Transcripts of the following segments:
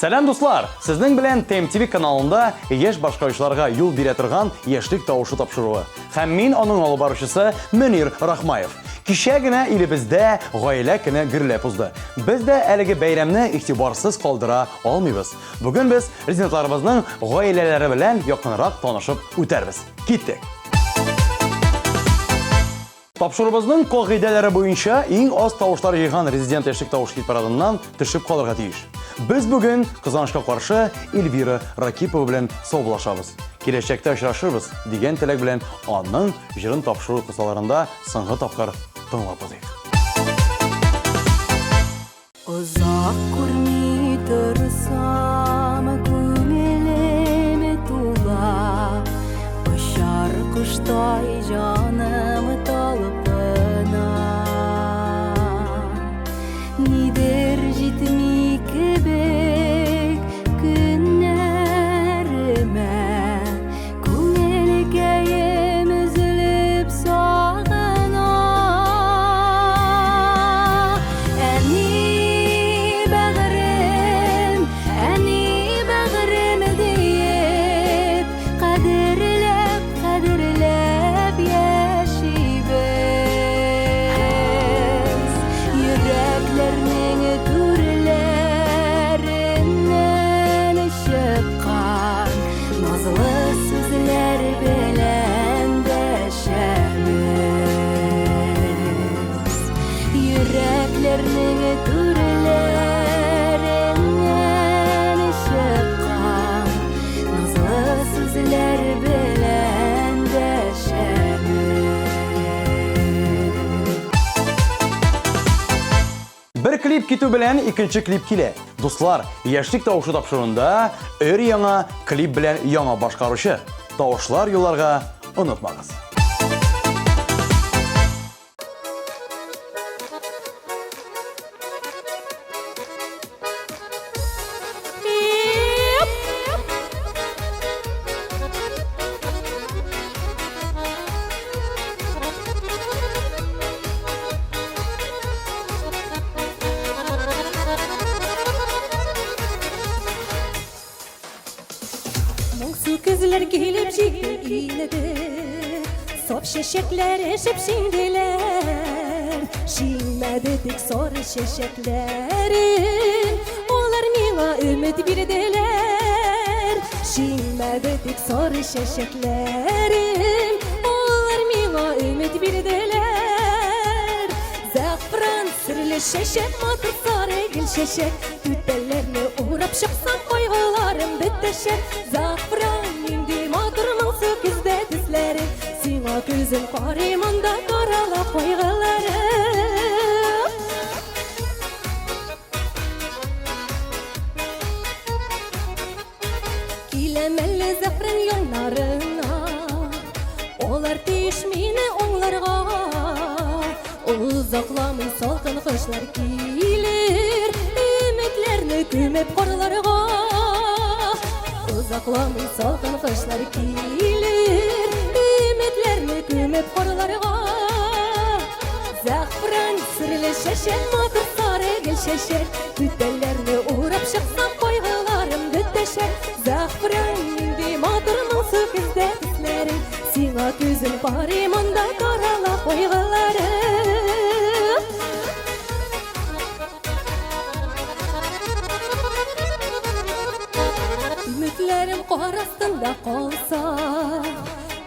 Сәлем дуслар! Сезнең белән TMTV каналында яшь башкаручыларга юл бирә торган яшьлек тавышы тапшыруы. Һәм мин аның алып баручысы Мөнир Рахмаев. Кичә генә илебездә гаилә көне гөрләп узды. Без дә әлеге бәйрәмне игътибарсыз калдыра алмыйбыз. Бүген без резидентларыбызның гаиләләре белән якынрак танышып үтәрбез. Киттек! Тапшырыбызның кагыйдәләре буенча иң аз тавышлар җыйган резидент яшьлек тавыш хит-парадыннан төшеп калырга тиеш. Без бүген кызганычка каршы Эльвира Ракипова белән саубуллашабыз. Киләчәктә очрашырбыз дигән теләк белән аның җырын тапшыру кысаларында соңгы тапкыр тыңлап узыйк. Озак күрми торсам күңелем тула, Очар куштай җаным талпына. Нидер җитми кебек көннәремә, күңелгәем өзелеп сагына. Әни бәгырем диеп, кадерләп яшибез. Йөрәкләрнең түрләреннән чыккан назлы сүзләр белән дәшәбез. Йөрәкләрнең түрләреннән чыккан назлы сүзләр белән дәшәбез. Бер клип китү белән икенче клип килә. Дуслар, яшьлек тавышы тапшыруында өр-яңа клип белән яңа башкаручы. Тавышлар юлларга онытмагыз. Моңсу күзләр килеп җитте илде, Сап чәчәкләр эшеп шинделәр. Шинмәде тик сары чәчәкләрен, Алар миңа өмет бирделәр. Шинмәде тик сары чәчәкләрен, Алар миңа өмет бирделәр. Зәгъфран серле чәчәк, матур сары гөл чәчәк, Түтәлләрне урап чыксам кайгыларым бетәшәк. Зәгъфран нинди матур моңсу күздә төсләрең, Сиңа күзем карый монда карала кайгыларым. Киләм әле зәгъфран яннарына, Алар тиеш мине аңларга. Узакламый салкын кышлар килер, Өметләрне күмеп карларга. Узакламый салкын кышлар килер, Өметләрне күмеп карларга. Зәгъфран серле чәчәк, матур сары гөл чәчәк, Түтәлләрне урап чыксам кайгыларым бетәшәк. Зәгъфран нинди матур моңсу күздә төсләрең, Сиңа күзем карый монда карала кайгыларым. Ümitlәрем кар астында калса,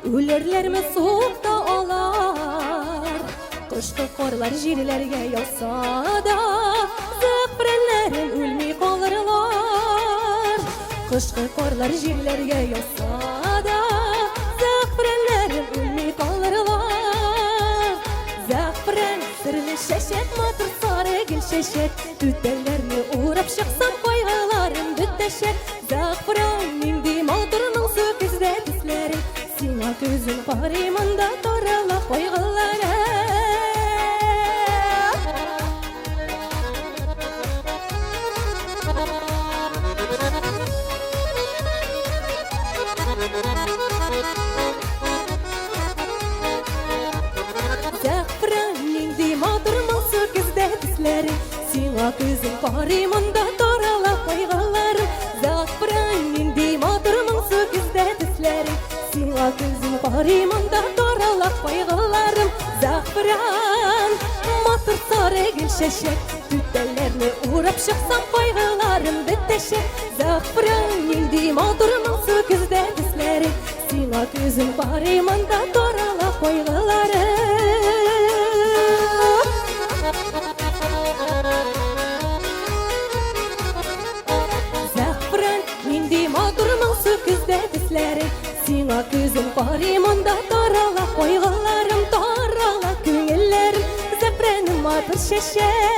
Үлерләрме суыкта алар. Кышкы карлар җирләргә яуса да, Зәгъфраннәрем үлми калырлар. Кышкы карлар җирләргә яуса да, Зәгъфраннәрем үлми калырлар. Зәгъфран серле чәчәк, матур сары гөл чәчәк, Түтәлләрне урап чыксам кайгыларым бетәшәк. Зәгъфран нинди матур моңсу күздә төсләрең, Сиңа күзем карый монда тарала кайгыларым. Зәгъфран нинди матур моңсу күздә төсләрең, Сиңа күзем карый монда тарала кайгыларым. Сиңа күзім қаримында даралақ байғыларым Зәғфіран, матыр сары гүл шешек Түттәләрні урап шықсам байғыларым бітешек Зәғфіран, елді матырның сөкізді дісләрі Сиңа күзім қаримында даралақ байғыларым Сиңа күзім қаримында тарала қойғыларым, тарала көңіллерім, зәпрәнім матыр шешек.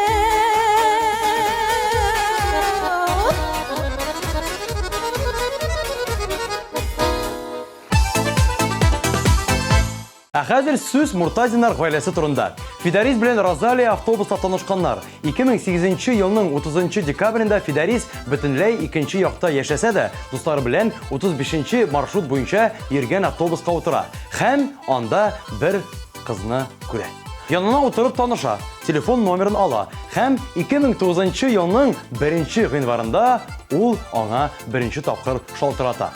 Хәзер сүз Муртазинар гаиләсе турында. Фидарис белән Розалия автобуста танышканнар. 2008 елның 30 декабрендә Фидарис бөтенләй икенче якта яшәсә дә, дуслары белән 35 маршрут буенча йөргән автобуска утыра. Һәм анда бер кызны күрә. Янына утырып таныша, телефон номерын ала. Һәм 2009 елның 1 гыйнварында ул аңа беренче тапкыр шалтырата.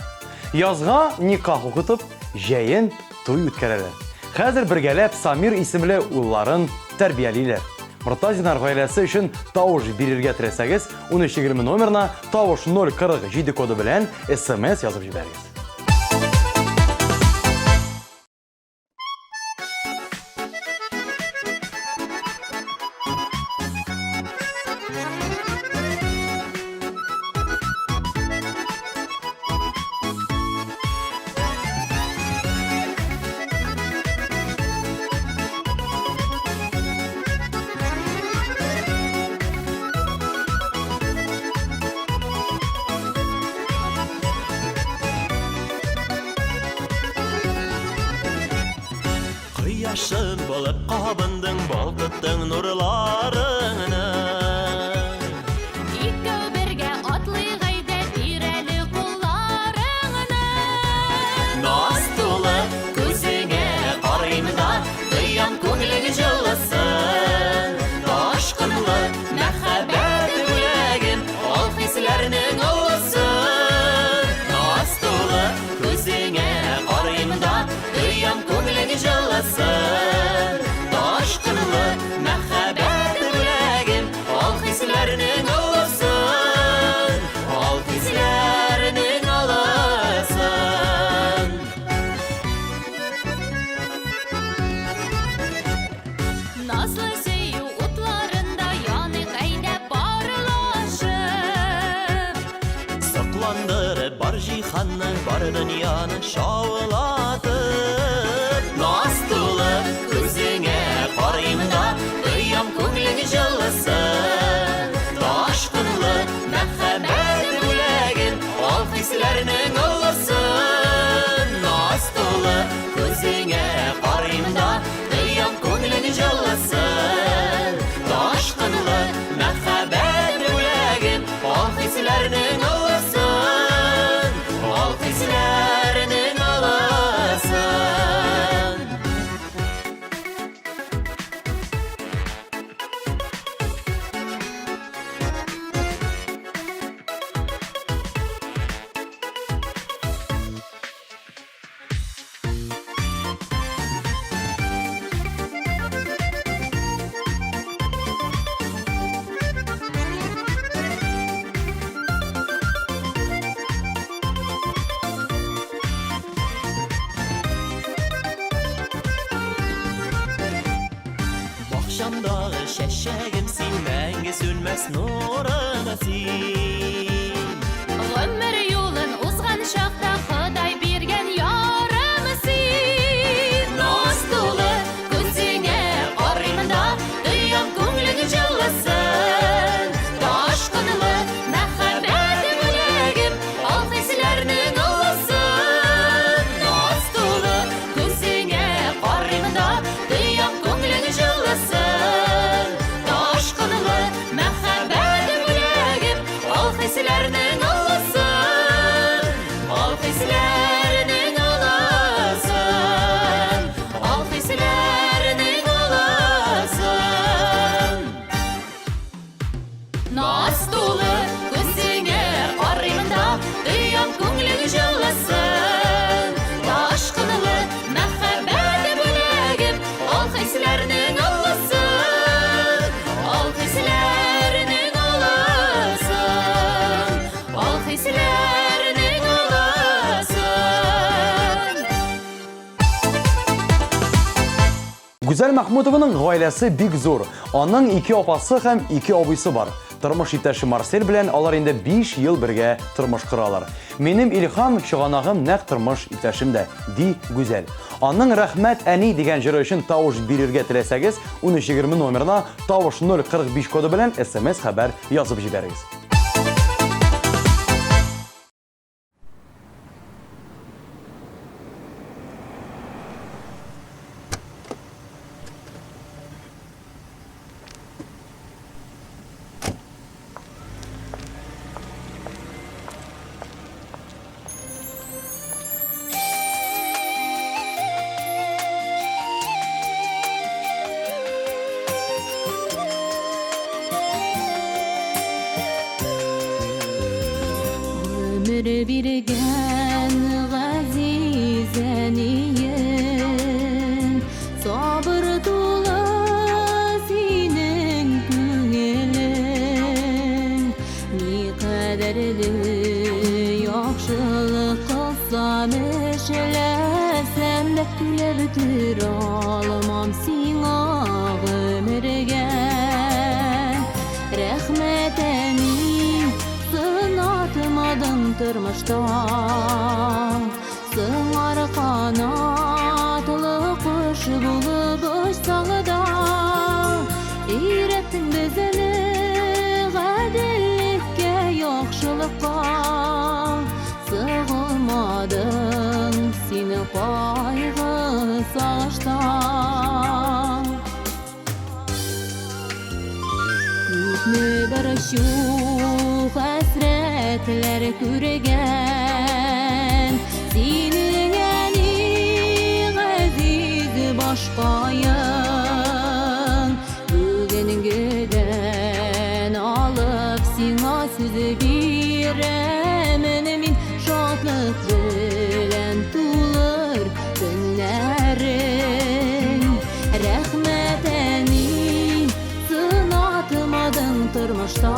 Язга никах укытып, җәен туй үткәрәләр. Хәзер бергәләп Самир исемле улларын тәрбиялиләр. Муртазинар гаиләсе өчен тавыш бирергә теләсәгез, 1320 номерына тавыш 047 коды белән SMS язып җибәрегез. Yaşın bulup qabındın, balqıttın nurlarını İkköv birge atlıgayda tireli kullarını Naz tulu көзіңе қараймда, Qıyam көңілің жылысın Taşqınlı мәхәббәт үләгін Ал хисләрнің олысын Naz tulu көзіңе қараймda, Qıyam көңілің жылысın Taşqınlı мәхәббәт үләгін Ал хисләрнің олысын Ал хисләрнің олысын Nazlı сөю утlarında yanı қайда barlaşып Сақландырып бар жиһанны, бар дүнияны шаулатып Наз тулы көзіңе қараймда, Qıyam көңілің жылысын Taşqınlı мәхәббәт үләгін Ал хисләрнің олысын Naz tulu көзіңе қараймда, Qıyam көңілің жылысын Taşqınlı мәхәббәт үләгін Ал хисләрнің олысын Ал хисләрнің олысын Бақшамдағы шәшәгім син, мәңгі сөнмәс нурыңа син Ömür yolun uzgan şaqda Xuday bergen yarımsın Naz tulu Көзіңе қараймда, Qıyam көңілің жылысын Taşqınlı мәхәббәт үләгім Ал хисләрнің олысын Naz tulu Көзіңе қараймда, Qıyam көңілің жылысын Taşqınlı мәхәббәт үләгім Ал Гүзәл Мәхмүтованың гаиләсе бик зур. Аның 2 апасы һәм 2 абыйсы бар. Тормыш иптәше Марсель белән алар инде 5 ел бергә тормыш коралар. Минем Илһам чыганагым нәкъ тормыш иптәшем дә, ди Гүзәл. Аның рәхмәт әни дигән җыры өчен тавыш бирергә теләсәгез, 1320 номерына тавыш 045 коды белән SMS хәбәр язып җибәрегез. Ömür birgen gazizeniyin sabır dolu senin günelin ni kaderli yaxşılık kılsam işlesem de gülebitir almam sina ömürge rahmeteni sınatmadım tırmışta sığar kanatlı kuş bulup uçsağıda İrettin bizini gadillikke yaxşılıkka sığılmadın seni kaygı sağışta Kütme bir şu hasretler küregen Senin yani aziz başkayın Bugün giden alıp sina sözü biremin Min şadlık bilen tulur günlerin Rahmeteni sınatmadın tırmışta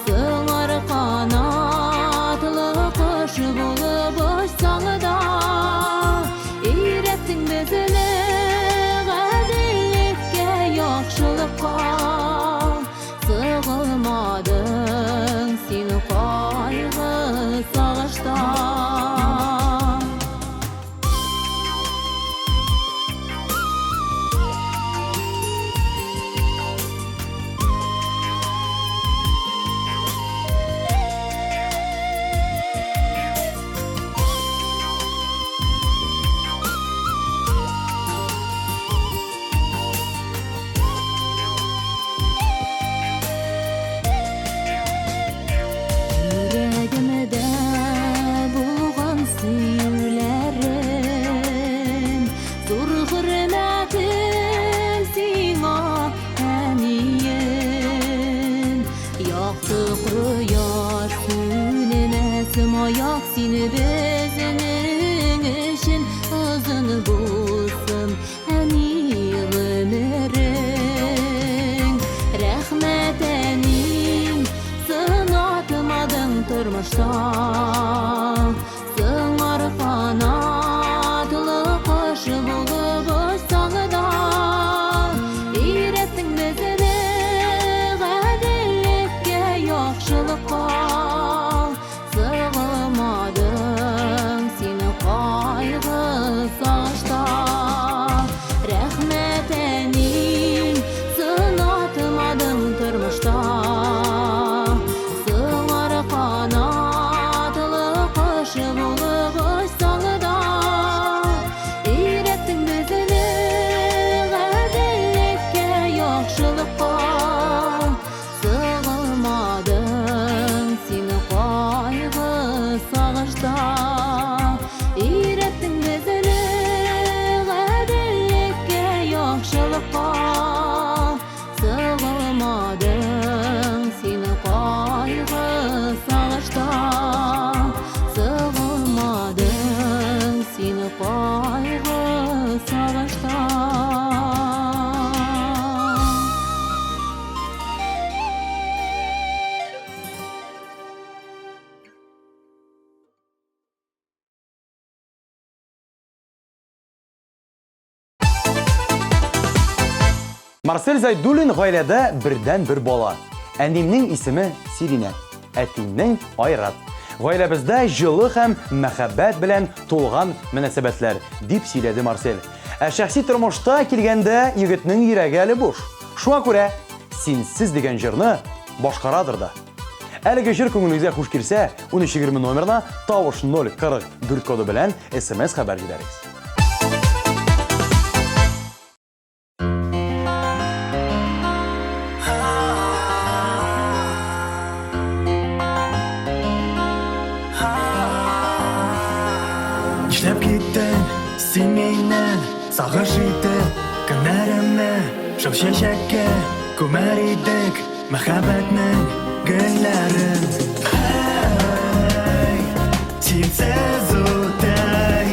Sığar kanatlı kuş bulup uçsağıda İrettin bizini gadillikke yaxşılıkka Sığılmadın seni kaygı sağışta Марсель Зайдуллин гаиләдә бердән-бер бала. Әнимнең исеме Сиринә, әтинең Айрат. Гаиләбездә җылы һәм мәхәббәт белән тулган мөнәсәбәтләр, дип сөйләде Марсель. Ә шәхси тормышта килгәндә егетнең йөрәге әле буш. Шуңа күрә синсез дигән җырны башкарадыр да. Әлеге җыр күңелегезгә хуш килсә, 1320 номерына тавыш 044 коды белән SMS хәбәр җибәрегез. Нишләп киттең син миннән, сагыш итеп көннәремне, шул чәчәккә күмәр идек мәхәббәтнең гөлләрен. Һәй, синсез үтә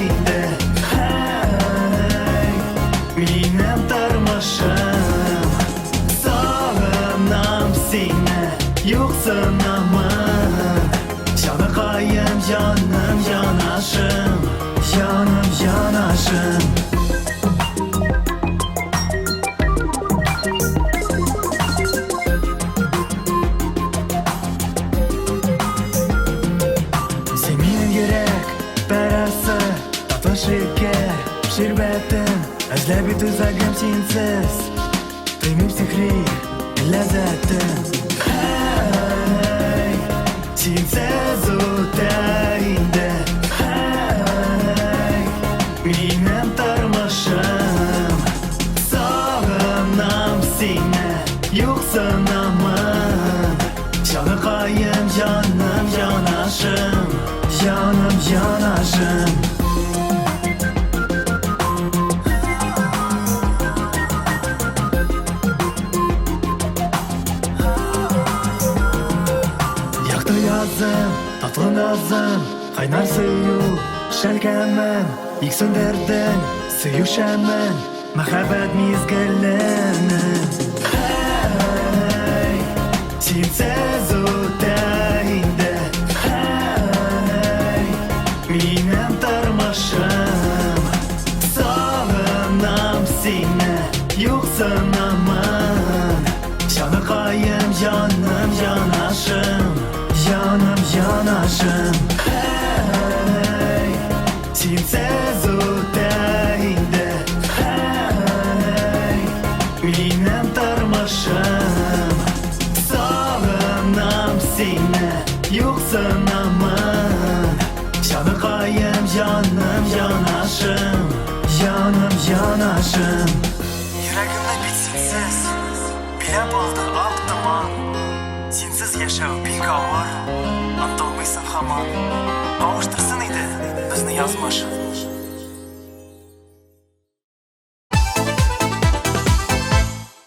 инде, һәй, минем тормышым. Сагынам сине, юксынамын, җаныкаем, җаным, җанашым, җаным, җанашым. Син минем йөрәк парасы, татлы шикәр, ширбәтем, эзләп бит үзәгем синсез, тоймыйм сихри ләззәтен. Һәй, синсез үтә инде, һәй, минем тормышым. Сагынам сине, юксынамын, җаныкаем, җаным, җанашым, җаным, җанашым. Якты язым, татлы назым, кайнар сөю, шәлкәмен, иксендердең, сөючәмен, мәхәббәт мизгелленең. Һәй, синсез үтә инде, һәй, минем тормышым. Сагынам сине, юксынамын, җаныкаем, җаным, җанашым, җаным, җанашым. Һәй, синсез үтә инде, һәй, минем тормышым. Сагынам сине, юксынамын, җаныкаем, җаным, җанашым, җаным, җанашым. Йөрәгемне бит синсез биләп алды ак томан. Синсез яшәү бик авыр, онытылмыйсың һаман. Кавыштырсын иде безне язмыш.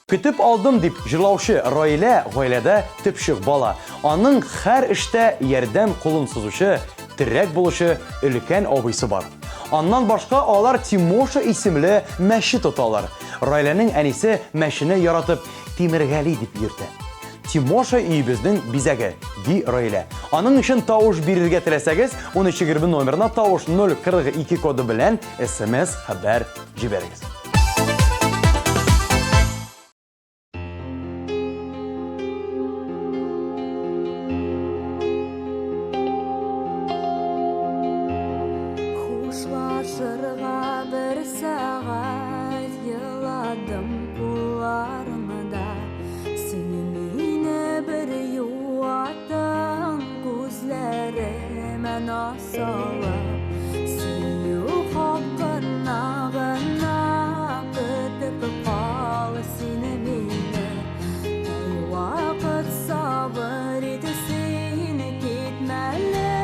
Көтеп алдым дип җырлаучы Раилә гаиләдә төпчек бала. Аның һәр эштә ярдәм кулын сузучы, терәк булучы өлкән абыйсы бар. Аннан башка алар Тимоша исемле мәче тоталар. Раиләнең әнисе мәчене яратып Тимергәли дип йөртә. Тимоша өебезнең бизәге, ди Раилә. Аның өчен тавыш бирергә теләсәгез, 1320 номерына тавыш 042 коды белән SMS хәбәр җибәрегез. Хушлашырга бер сәгать йыладым кулларымда. Син мине бер юаттың күзләремә насалып. Сөю хакына гына көтеп кал сине мине. Ай вакыт сабыр ит син китмәле.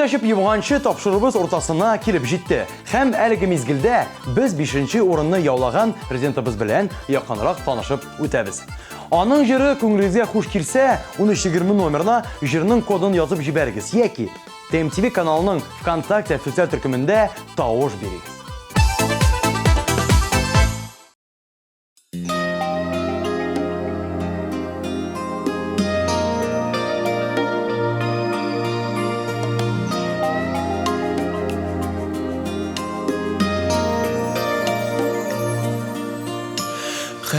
Күз ашып йымганчы тапшырыбыз ортасына килеп җитте. Һәм әлеге мизгелдә без 5нче урынны яулаган президентыбыз белән якынрак танышып үтәбез. Аның җыры күңелегезгә хуш килсә, 1320 номерына җырның кодын язып җибәрегез яки TMTV каналының ВКонтакте официаль төркемендә тавыш бирегез.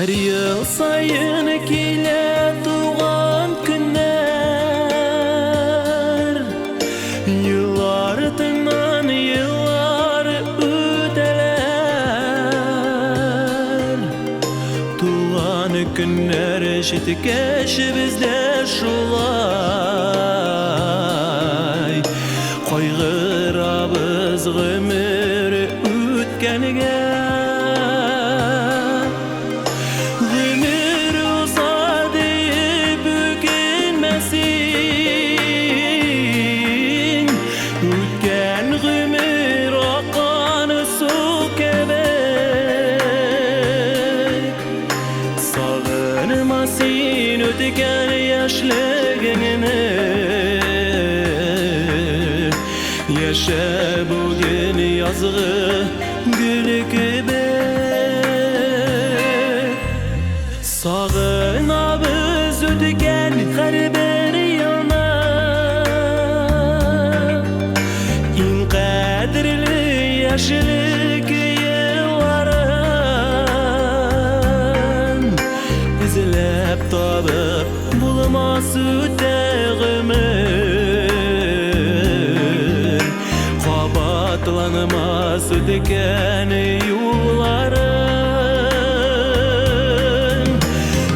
Her yıl sayın kile doğan günler, yıllar ardından yıllar öteler. Doğan günler eşitkeş bizde şulay, koygırabız ömür ötkenige. Yaşa bugün yazgı gülü gibi Sağınabız ötüken her bir yana İn kadirli yaşlılık yılların İzlep tabıp bulmaz öteğimi Atlanmaz öteken yolların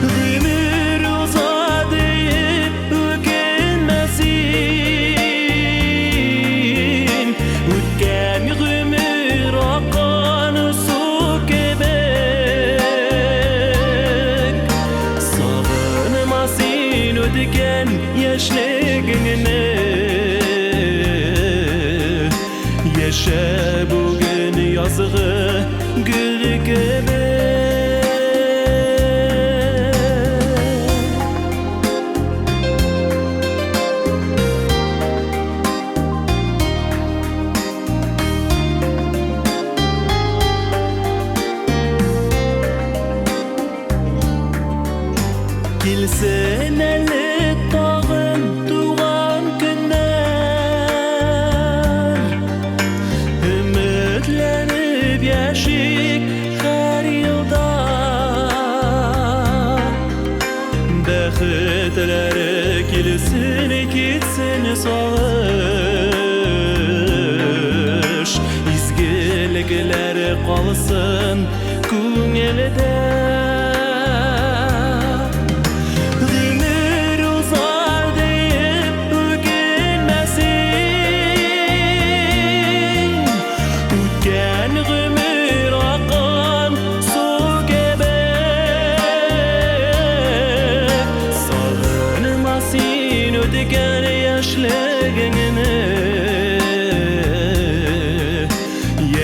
Ömür uzadı ökenmesin Ötken ömür akan su kebek Sağınmasın ötken yaşlılığını Yaşa bugün yazgı gül gibi Gilsen elli dağın doğan günler Ümitlenip yaşayık her yılda Bəxtləri kilsin gitsin sağış İzgiliklər qalsın күңелдә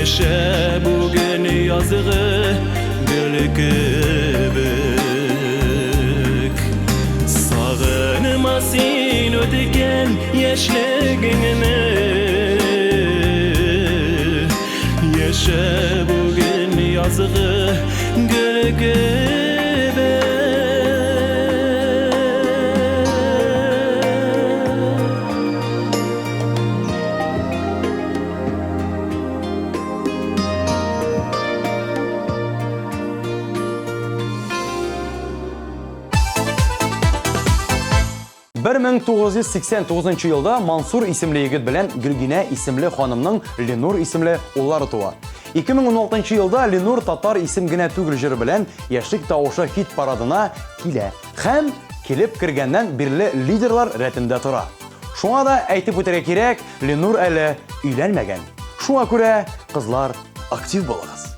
Yaşa bugün yazgı gül kübük Sağınmasın ötken yaşlılığını Yaşa bugün yazgı gül kübük Bir 1989 yılda Mansur isimli yigit bilen Gülgine isimli hanımның Ленур isimli уллары туа. 2016 yılda Ленур татар исем генә түгел җыры белән яшьлек тавышы хит парадына килә. Һәм килеп кергәннән бирле лидерлар рәтендә тора. Шуңа да әйтеп үтәргә кирәк, Ленур әле өйләнмәгән. Шуңа күрә кызлар актив булыгыз.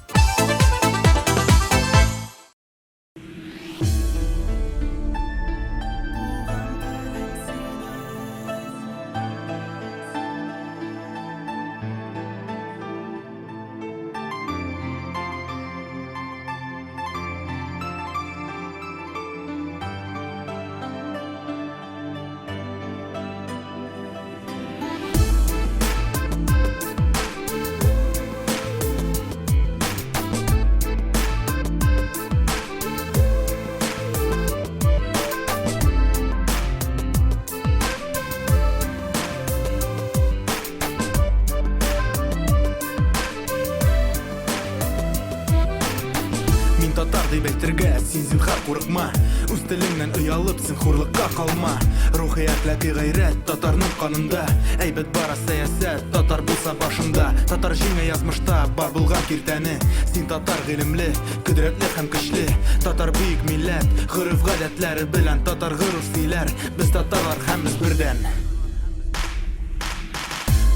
Татар дип әйтергә син зинһар курыкма. Үз телеңнән оялып син хурлыкка калма. Рухи әхлакый гайрәт татарның канында. Әйбәт бара сәясәт татар булса башында. Татар җиңә язмышта бар булган киртәне. Син татар гыйлемле, көдрәтле һәм көчле. Татар бөек милләт, гырыф гадәтләре белән татар гырыф сөйләр. Без татарлар һәммәбез бердән.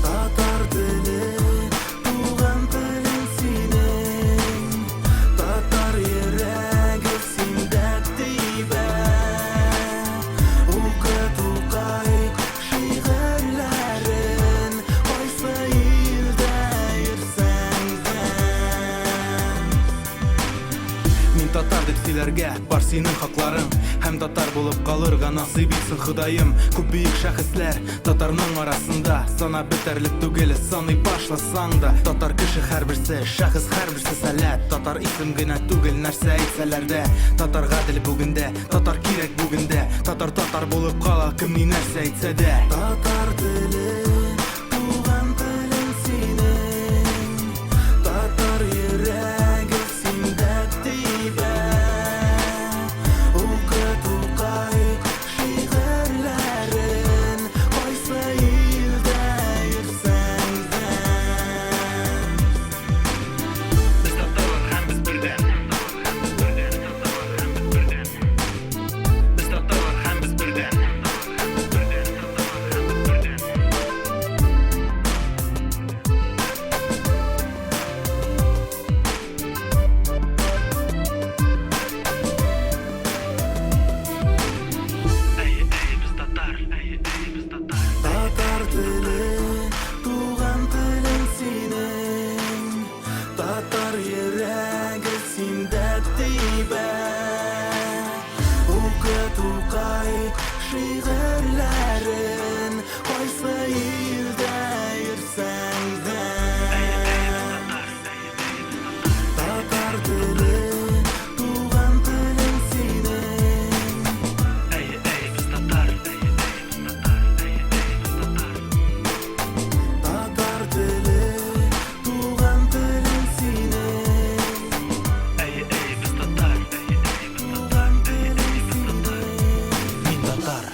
Татар теле туган телең синең. Татар йөрәге синдә тибә. Укыт укай шигырьләрен, кайсы илдә йөрсәң дә. Мин татар дип сөйләргә бар синең хакларың. Һәм татар булып калырга насыйп итсен Ходаем. Күп бөек шәхесләр татарның арасында. Сана бетәрлек түгел, саный башласаң да. Татар кеше һәрберсе, шәхес һәрберсе сәләт. Татар исем генә түгел, нәрсә әйтсәләр дә. Татар гадел бүгендә, татар кирәк бүгендә. Татар булып кала, кем ни нәрсә әйтсә дә. Татар теле туган телең синең. Татар йөрәге синдә тибә. Укыт укай шигырьләрен, кайсы илдә йөрсәң дә. Без татарлар һәммәбез бердән. Без татарлар һәммәбез бердән. Татар теле туган телең синең. Татар йөрәге синдә тибә. Укыт укай шигырьләрен, кайсы илдә йөрсәң дә. Татар теле туган телең синең. Без татар. Татар теле туган телең синең. Без татар. Туган телең синең. Мин татар.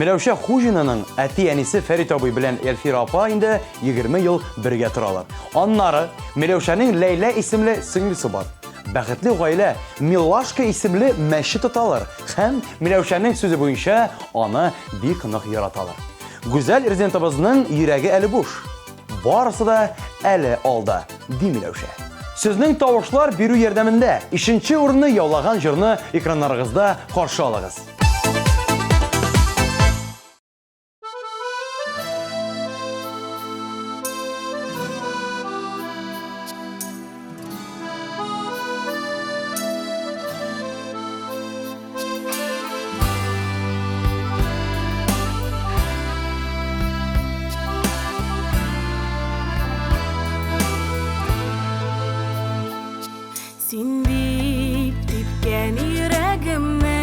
Миләүшә Хуҗинаның әти-әнисе Фәрит абый белән Эльфира апа инде 20 ел бергә торалар. Аннары Миләүшәнең Ләйлә исемле сеңлесе бар. Бәхетле гаилә Милашка исемле мәчет тоталар һәм Миләүшәнең сүзе буенча аны бик нык яраталар. Гүзәл резидентыбызның йөрәге әле буш. Барысы да әле алда, ди Миләүшә. Сезнең тавышлар бирү ярдәмендә 5нче урынны яулаган җырны экраннарыгызда каршы алыгыз. Син бик типкән йөрәгемне,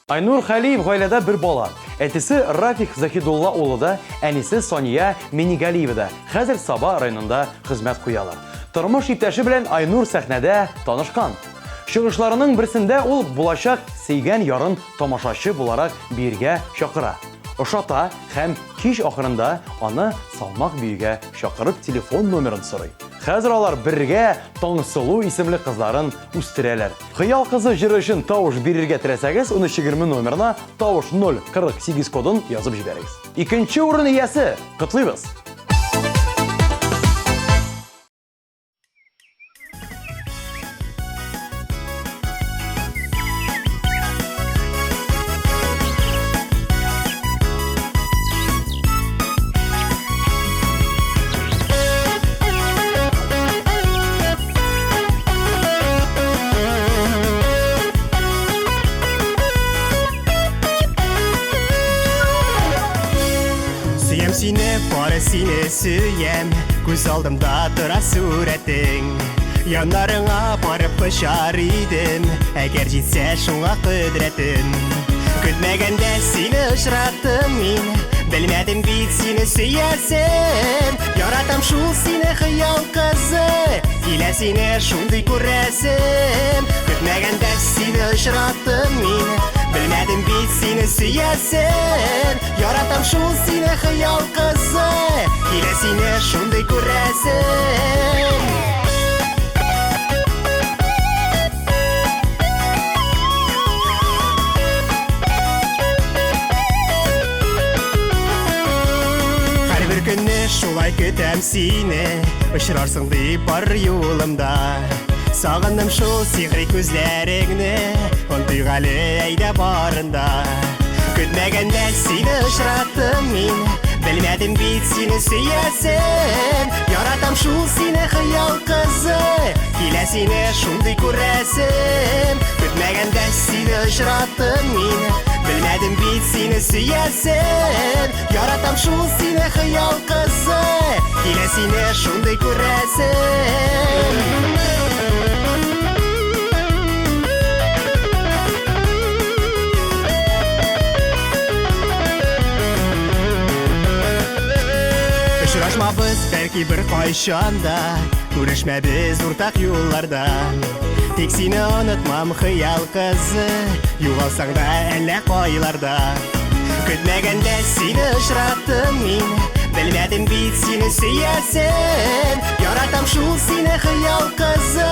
Айнур Халиев гаиләдә бер бала. Әтисе Рафик Захидулла улы да, әнисе Сония Менигалиева да хәзер Саба районында хезмәт куялар. Тормыш иптәше белән Айнур сәхнәдә танышкан. Чыгышларының берсендә ул булачак сөйгән ярын тамашачы буларак биргә чакыра. Ошата һәм кич ахырында аны салмак биюгә чакырып телефон номерын сорый. Хәзер алар бергә Таңсылу исемле кызларын үстерәләр. Хыял кызы җыры өчен тавыш бирергә теләсәгез, 1320 номерына тавыш 048 кодын язып җибәрегез. Икенче урын иясе, котлыйбыз. Sine parasine süyem Göz aldımda tıra suretin Yanlarına barıp pışar idim Eğer gitse şuna kudretin Kütmegende seni ışrattım min Bilmedim bit seni süyersin Yaratam şul seni hıyal kızı İle seni şunday kuresim Kütmegende seni ışrattım min Bilmedim bit seni süyersin Yaratam şul seni hıyal kızı İle seni şunday kuresim Her bir günü şulay kütem seni Işırarsın deyip var yolumda Sağındım şu sihri gözlerini Untuygalı eyde barında Kütmegende seni ışrattım min Bilmedim bit seni süyersin Yaratam şu seni hıyal kızı İle seni şunday kuresim Kütmegende seni ışrattım min Bilmedim bit seni süyersin Yaratam şu seni hıyal kızı İle seni şunday kuresim Uçraşmabız belki bir kayşanda Görüşmebіз ortak yollarda Tek seni unutmam hıyal kızı Yuvalsang da elle koylarda Kütmegende seni ışrattım min Bilmedim bit seni süyersin Yaratam şul seni hıyal kızı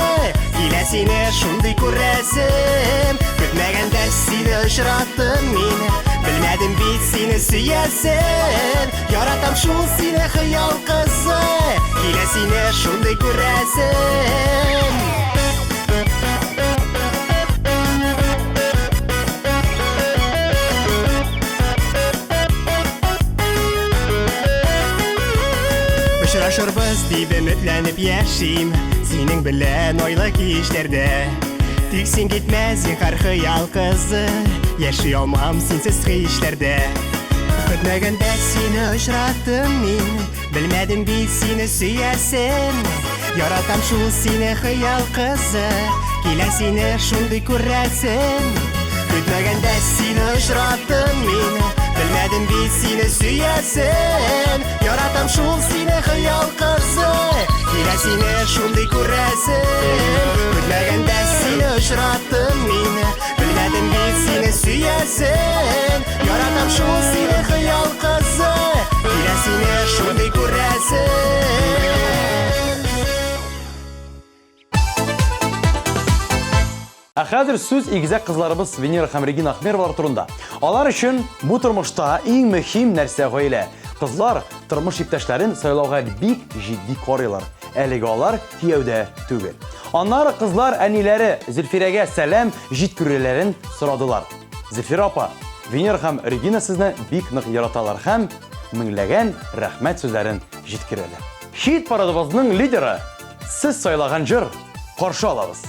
İle seni şunday kuresim Kütmegende seni ışrattım min Bilmedim bit seni süyersin Yaratam şul seni hıyal kızı İle seni şunday kuresim Uçraşırbız deyip ümitlenip yaşayım Senin bilen oyla kişlerde Tek sen gitmez yıkar hıyal kızı Yaşayamam sensiz kişlerde Kütmegende seni ışrattım min Bilmedim bit seni süyersin Yaratam şul seni hıyal kızı İle seni şunday kuresim Kütmegende seni ışrattım min Bilmedim bit seni süyersin Yaratam şul seni hıyal kızı İle seni şunday kuresim Kütmegende seni ışrattım min Bilmedim bit seni süyersin Yaratam şul seni hıyal kızı İle seni şunday kuresim Хәзер сүз игезәк кызларыбыз Венера һәм Регина Ахмеровалар турында. Алар өчен бу тормышта иң мөһим нәрсә гаилә. Кызлар тормыш иптәшләрен сайлауга бик җитди карыйлар. Әлегә алар кияүдә түгел. Аннары кызлар әниләре Зөлфирәгә сәлам җиткерүләрен сорадылар. Зөлфира апа, Венера һәм Регина сезне бик нык яраталар һәм меңләгән рәхмәт сүзләрен җиткерәләр. Хит парадыбызның лидеры сез сайлаган җыр каршы алабыз.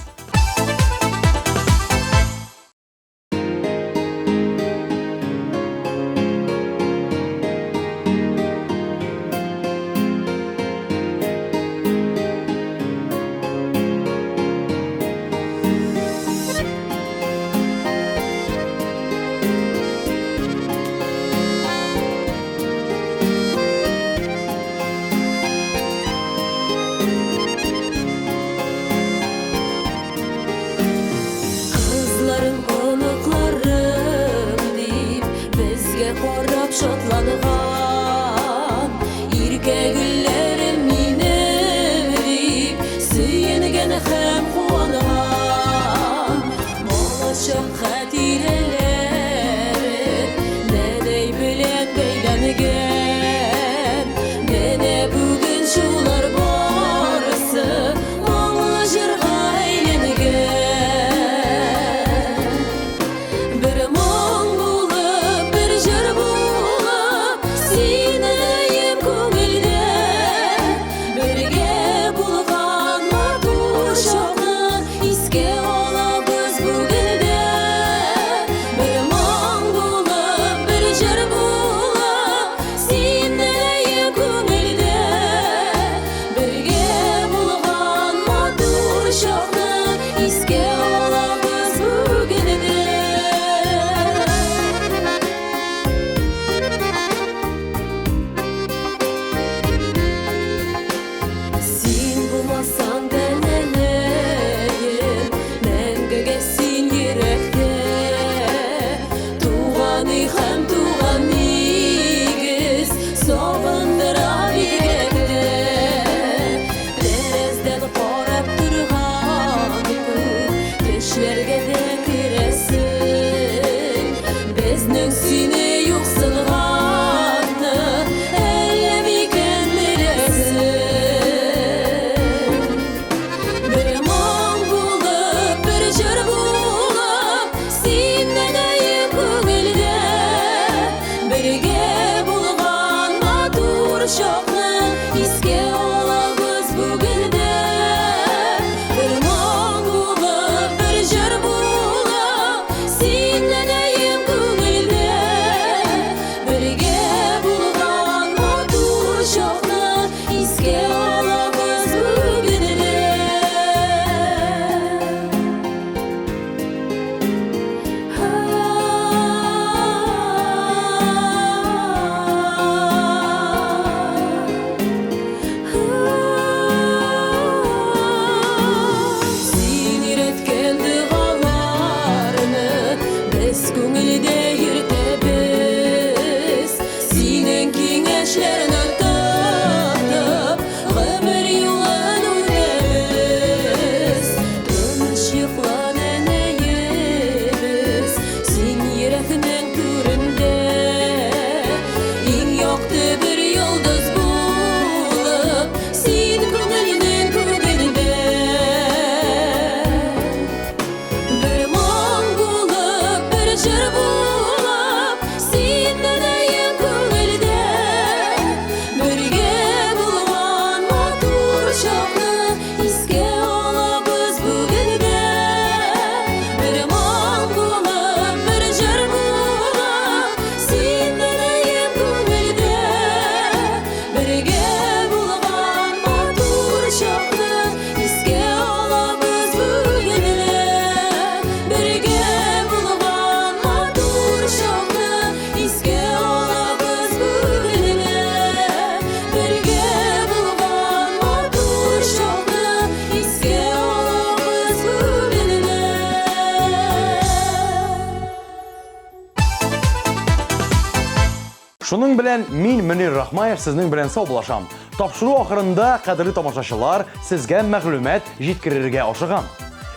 Шуның белән мин Мөнир Рахмаев сезнең белән саубулашам. Тапшыру ахырында, кадерле тамашачылар, сезгә мәгълүмат җиткерергә ашыгам.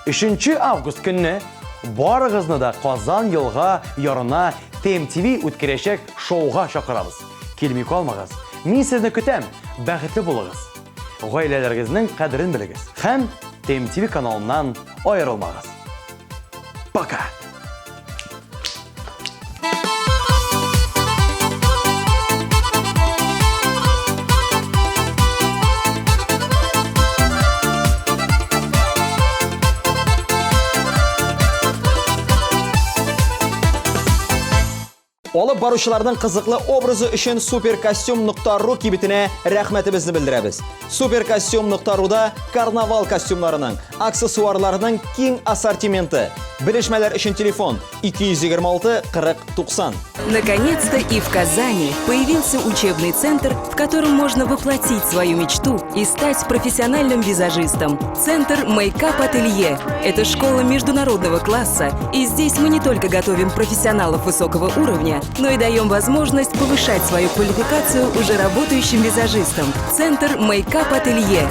3 август көнне барыгызны да Казан елга ярына TMTV үткәрәчәк шоуга чакырабыз. Килми калмагыз. Мин сезне көтәм. Бәхетле булыгыз. Гаиләләрегезнең кадерен белегез. Һәм TMTV каналыннан аерылмагыз. Пока. Олып баручыларның қызықлы образы үшін supercostume.ru кибетіне рәхмәтебезне белдерәбез. Supercostume.ru'да карнавал костюмнарының, аксессуарларының киң ассортименты. Белешмәләр үшін телефон 226-40-90. Наконец-то и в Казани появился учебный центр, в котором можно воплотить свою мечту и стать профессиональным визажистом. Центр Makeup Ателье. Это школа международного класса, и здесь мы не только готовим профессионалов высокого уровня, но и даем возможность повышать свою квалификацию уже работающим визажистам. Центр Makeup Ателье.